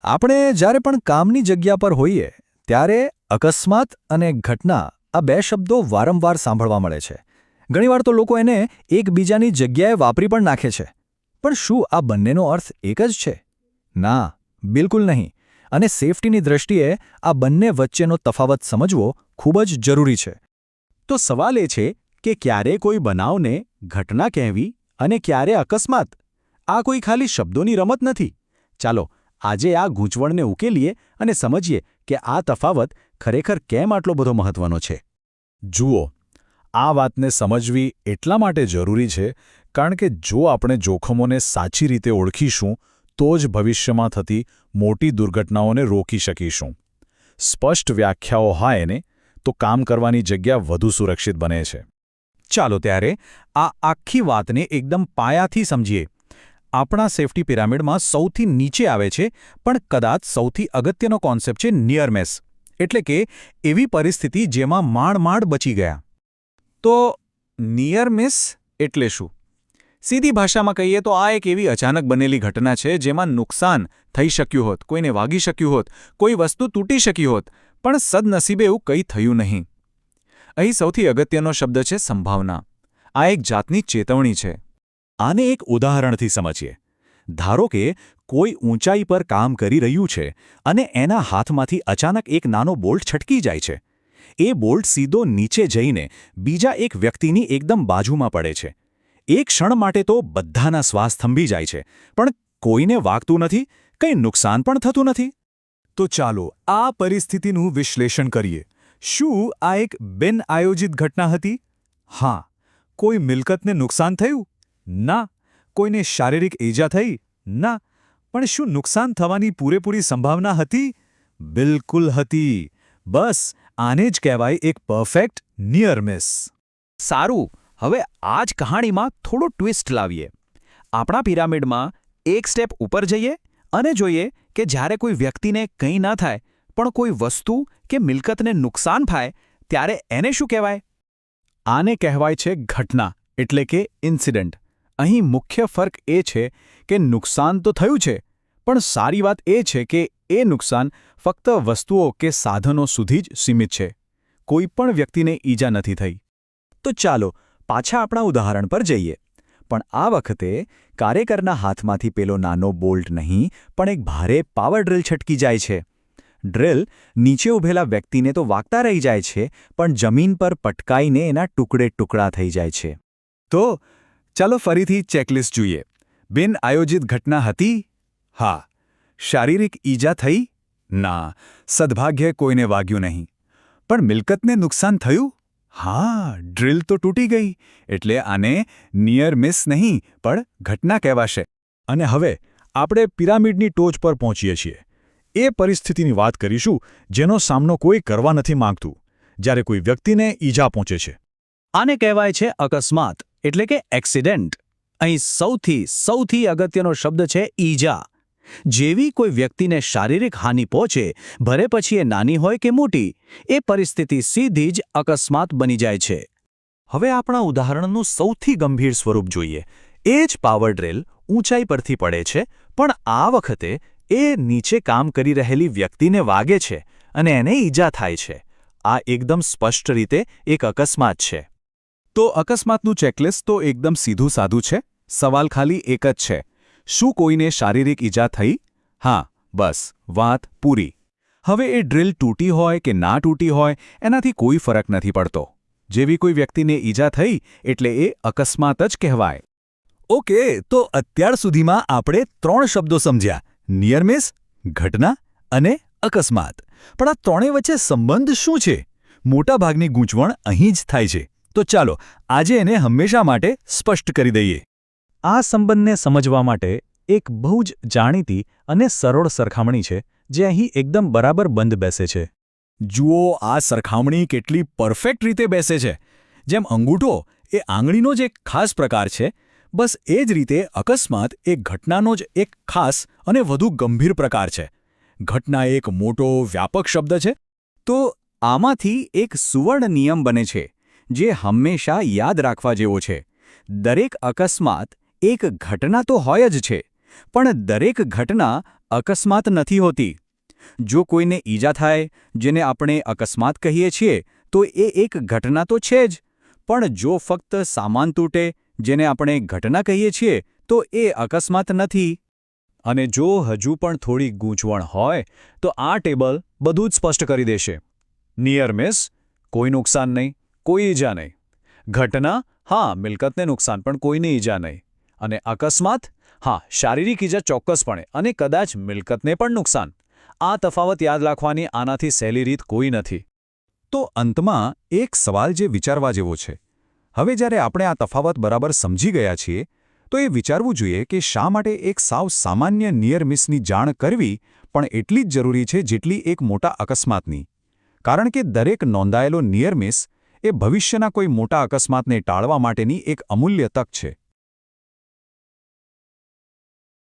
આપણે જ્યારે પણ કામની જગ્યા પર હોઈએ ત્યારે અકસ્માત અને ઘટના આ બે શબ્દો વારંવાર સાંભળવા મળે છે. ઘણીવાર તો લોકો એને એકબીજાની જગ્યાએ વાપરી પણ નાખે છે. પણ શું આ બંનેનો અર્થ એક જ છે? ના, બિલકુલ નહીં. અને સેફટીની દ્રષ્ટિએ આ બંને વચ્ચેનો તફાવત સમજવો ખૂબ જ જરૂરી છે. તો સવાલ એ છે કે ક્યારે કોઈ બનાવને ઘટના કહેવી અને ક્યારે અકસ્માત? આ કોઈ ખાલી શબ્દોની રમત નથી. ચાલો આજે આ ગૂંચવણને ઉકેલીએ અને સમજીએ કે આ તફાવત ખરેખર કેમ આટલો બધો મહત્વનો છે. જુઓ, આ વાતને સમજવી એટલા માટે જરૂરી છે કારણ કે જો આપણે જોખમોને સાચી રીતે ઓળખીશું તો જ ભવિષ્યમાં થતી મોટી દુર્ઘટનાઓને રોકી શકીશું. સ્પષ્ટ વ્યાખ્યાઓ હોય ને તો કામ કરવાની જગ્યા વધુ સુરક્ષિત બને છે. ચાલો ત્યારે આ આખી વાતને એકદમ પાયાથી સમજીએ. આપણા સેફટી પિરામિડમાં સૌથી નીચે આવે છે પણ કદાચ સૌથી અગત્યનો કોન્સેપ્ટ છે નિયર મિસ, એટલે કે એવી પરિસ્થિતિ જેમાં માંડ બચી ગયા. તો નિયર મિસ એટલે શું? સીધી ભાષામાં કહીએ તો આ એક એવી અચાનક બનેલી ઘટના છે જેમાં નુકસાન થઈ શક્યું હોત, કોઈને વાગી શક્યું હોત, કોઈ વસ્તુ તૂટી શકી હોત, પણ સદનસીબે એવું કંઈ થયું નહીં. અહીં સૌથી અગત્યનો શબ્દ છે સંભાવના. આ એક જાતની ચેતવણી છે. આને એક ઉદાહરણથી સમજીએ. ધારો કે કોઈ ઊંચાઈ પર કામ કરી રહ્યું છે અને એના હાથમાંથી અચાનક એક નાનો બોલ્ટ છટકી જાય છે. એ બોલ્ટ સીધો નીચે જઈને બીજા એક વ્યક્તિની એકદમ બાજુમાં પડે છે. એક ક્ષણ માટે તો બધાના શ્વાસ થંભી જાય છે, પણ કોઈને વાગતું નથી, કંઈ નુકસાન પણ થતું નથી. તો ચાલો આ પરિસ્થિતિનું વિશ્લેષણ કરીએ. શું આ એક બિન આયોજિત ઘટના હતી? હા. કોઈ મિલકતને નુકસાન થયું? ના. કોઈને શારીરિક ઈજા થઈ? ના. પણ શું નુકસાન થવાની પૂરેપૂરી સંભાવના હતી? બિલકુલ હતી. બસ આને જ કહેવાય એક પરફેક્ટ નિયર મિસ. સારું, હવે આ જ કહાણીમાં થોડો ટ્વિસ્ટ લાવીએ. આપણા પિરામિડમાં એક સ્ટેપ ઉપર જઈએ અને જોઈએ કે જ્યારે કોઈ વ્યક્તિને કંઈ ના થાય પણ કોઈ વસ્તુ કે મિલકતને નુકસાન થાય ત્યારે એને શું કહેવાય? આને કહેવાય છે ઘટના, એટલે કે ઇન્સિડન્ટ. અહીં મુખ્ય ફર્ક એ છે કે નુકસાન તો થયું છે, પણ સારી વાત એ છે કે એ નુકસાન ફક્ત વસ્તુઓ કે સાધનો સુધી જ સીમિત છે. કોઈ પણ વ્યક્તિને ઈજા નથી થઈ. તો ચાલો પાછા આપણા ઉદાહરણ પર જઈએ. પણ આ વખતે કાર્યકરના હાથમાંથી પેલો નાનો બોલ્ટ નહીં પણ એક ભારે પાવર ડ્રિલ છટકી જાય છે. ડ્રિલ નીચે ઊભેલા વ્યક્તિને તો વાગતા રહી જાય છે, પણ જમીન પર પટકાઈને એના ટુકડે ટુકડા થઈ જાય છે. તો ચાલો ફરીથી ચેકલિસ્ટ જોઈએ. બિન આયોજિત ઘટના હતી? હા. શારીરિક ઈજા થઈ? ના. સદભાગ્યે કોઈને વાગ્યું નહીં. પણ મિલકતને નુકસાન થયું? હા. ડ્રિલ તો તૂટી ગઈ. એટલે આને નિયર મિસ નહીં પણ ઘટના કહેવાશે. અને હવે આપણે પિરામિડની ટોચ પર પહોંચીએ છીએ. એ પરિસ્થિતિની વાત કરીશું જેનો સામનો કોઈ કરવા નથી માંગતું, જ્યારે કોઈ વ્યક્તિને ઈજા પહોંચે છે. આને કહેવાય છે અકસ્માત, એટલે કે એક્સિડન્ટ. અહીં સૌથી અગત્યનો શબ્દ છે ઈજા. જેવી કોઈ વ્યક્તિને શારીરિક હાનિ પહોંચે, ભલે પછી એ નાની હોય કે મોટી, એ પરિસ્થિતિ સીધી જ અકસ્માત બની જાય છે. હવે આપણા ઉદાહરણનું સૌથી ગંભીર સ્વરૂપ જોઈએ. એ જ પાવર ડ્રિલ ઊંચાઈ પરથી પડે છે, પણ આ વખતે એ નીચે કામ કરી રહેલી વ્યક્તિને વાગે છે અને એને ઈજા થાય છે. આ એકદમ સ્પષ્ટ રીતે એક અકસ્માત છે. તો અકસ્માતનું ચેકલિસ્ટ તો એકદમ સીધું સાધું છે. સવાલ ખાલી એક જ છે, શું કોઈને શારીરિક ઈજા થઈ? હા, બસ વાત પૂરી. હવે એ ડ્રિલ તૂટી હોય કે ના તૂટી હોય એનાથી કોઈ ફરક નથી પડતો. જેવી કોઈ વ્યક્તિને ઈજા થઈ એટલે એ અકસ્માત જ કહેવાય. ઓકે, તો અત્યાર સુધીમાં આપણે 3 શબ્દો સમજ્યા: નિયર મિસ, ઘટના અને અકસ્માત. પણ આ ત્રણેય વચ્ચે સંબંધ શું છે? મોટાભાગની ગૂંચવણ અહીં જ થાય છે. તો ચાલો આજે એને હંમેશા માટે સ્પષ્ટ કરી દઈએ. આ સંબંધને સમજવા માટે એક બહુ જ જાણીતી અને સરળ સરખામણી છે જે અહીં એકદમ બરાબર બંધ બેસે છે. જુઓ આ સરખામણી કેટલી પરફેક્ટ રીતે બેસે છે. જેમ અંગૂઠો એ આંગળીનો જ એક ખાસ પ્રકાર છે, બસ એ જ રીતે અકસ્માત એ ઘટનાનો જ એક ખાસ અને વધુ ગંભીર પ્રકાર છે. ઘટના એક મોટો વ્યાપક શબ્દ છે. તો આમાંથી એક સુવર્ણ નિયમ બને છે જે હંમેશા યાદ રાખવા જેવો છે. દરેક અકસ્માત એક ઘટના તો હોય જ છે, પણ દરેક ઘટના અકસ્માત નથી હોતી. જો કોઈને ઈજા થાય, જેને આપણે અકસ્માત કહીએ છીએ, તો એ એક ઘટના તો છે જ, પણ જો ફક્ત સામાન તૂટે, જેને આપણે ઘટના કહીએ છીએ, તો એ અકસ્માત નથી. અને જો હજુ પણ થોડી ગૂંચવણ હોય, તો આ ટેબલ બધું જ સ્પષ્ટ કરી દેશે. નિયર મિસ, કોઈ નુકસાન નહીં, કોઈ ઈજા નહીં. ઘટના, હા, મિલકતને નુકસાન પણ કોઈને ઈજા નહીં. અને અકસ્માત, હા, શારીરિક ઈજા ચોક્કસપણે અને કદાચ મિલકતને પણ નુકસાન. આ તફાવત યાદ રાખવાની આનાથી સહેલી રીત કોઈ નથી. તો અંતમાં એક સવાલ જે વિચારવા જેવો છે. હવે જ્યારે આપણે આ તફાવત બરાબર સમજી ગયા છીએ, તો એ વિચારવું જોઈએ કે શા માટે એક સાવ સામાન્ય નિયર મિસની જાણ કરવી પણ એટલી જ જરૂરી છે જેટલી એક મોટા અકસ્માતની. કારણ કે દરેક નોંધાયેલો નિયર મિસ એ ભવિષ્યના કોઈ મોટા અકસ્માતને ટાળવા માટેની એક અમૂલ્ય તક છે.